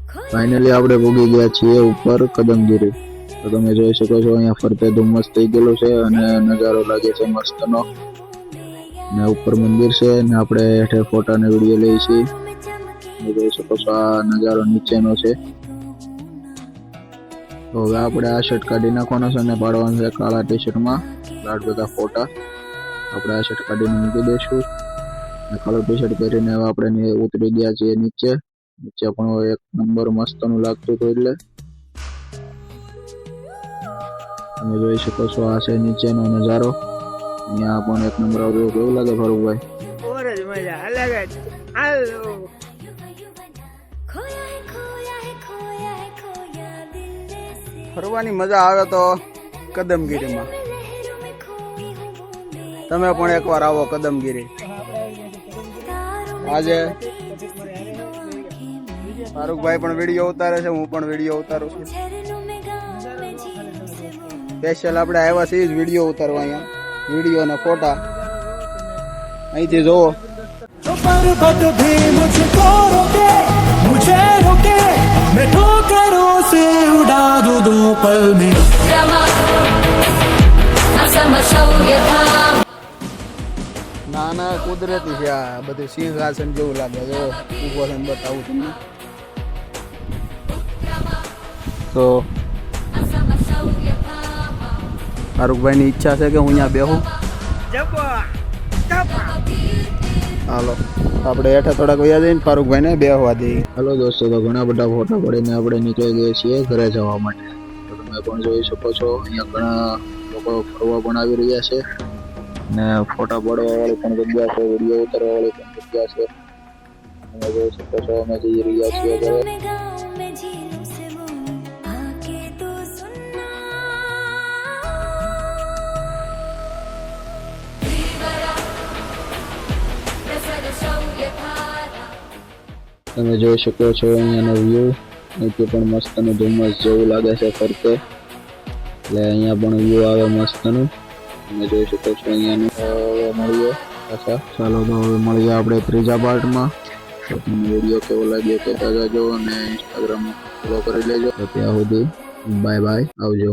Finally આપણે પહોંચી ગયા છીએ ઉપર કદમગીરી। તો તમે જોઈ શકો છો અહીંયા ફરતે ધુમ્મસ થઈ ગયેલું છે અને નજારો લાગે છે મસ્તનો, ને ઉપર મંદિર છે ને આપણે હેઠે ફોટા ને વિડીયો લઈએ છીએ। તમે જોઈ શકો છો આ નજારો નીચેનો છે। તો હવે આપણે આ શર્ટ કાઢી નાખવાનો છે અને પાડવાનું છે કાળા ટી શર્ટમાં લાડ બધા ફોટા। આપણે આ શર્ટ કાઢીને મૂકી દઈશું અને કાળો ટી શર્ટ પહેરીને હવે આપણે ઉતરી ગયા છીએ નીચે। નીચે પણ એક નંબર મસ્તનું લાગતું હતું એટલે તમે જોઈ શકો છો આ છે નીચેનો નજારો। અહીંયા પણ એક નંબર આવ્યો। કેવું લાગે ફારૂકભાઈ? ઓરજ મજા અલગ જ। હાલો ફરવાની મજા આવે તો કદમગીરીમાં। તમે પણ એકવાર આવો કદમગીરી। આજે ફારૂકભાઈ પણ વિડીયો ઉતારે છે, હું પણ વિડીયો ઉતારું છું। સ્પેશિયલ આપણે આવ્યા છીએ જ વિડીયો ઉતારવા અહીંયા, વિડીયો અને ફોટા। અહીંથી જોવો। पर्वत भी मुझको रोके, मुझे रोके, मैं ठोकरों से उड़ा दूं दो पल में। ના ના કુદરતી છે આ બધું, સિંહાસન જેવું લાગે। જો ઉભો થઈને બતાવું તમને તો ફારૂકભાઈ ની ઈચ્છા છે કે હું અહીંયા બેહું। હાલો આપણે હેઠા થોડાક વયા જઈને ફારૂકભાઈ ને બેહવા દઈએ। हेलो दोस्तों, तो घણા બધા ફોટા પડીને આપણે નીકળી ગયા છીએ ઘરે જવા માટે। તો તમે પણ જોઈ શકો છો અહીંયા ઘણા લોકો ફરવા પણ આવી રહ્યા છે ને ફોટા પાડવા વાળી પણ જગ્યા છે, વિડીયો ઉતારવા વાળી પણ જગ્યા છે। તમે જોઈ શકો છો અમે જઈ રહ્યા છીએ ઘરે। તમે જોઈ શકો છો અહીંયાનો વ્યૂ, અહીંથી પણ મસ્તનું ધુમ્મસ જેવું લાગે છે ફરતે, એટલે અહીંયા પણ વ્યૂ આવે મસ્તનું। તમે જોઈ શકો છો અહીંયાનું। હવે મળીએ પાછા। ચાલો તો હવે મળીએ આપણે ત્રીજા પાર્ટમાં। તો તમને વિડીયો કેવો લાગ્યો કહેતા જાજો અને ઇન્સ્ટાગ્રામમાં ફોલો કરી લેજો। તો ત્યાં સુધી બાય બાય, આવજો।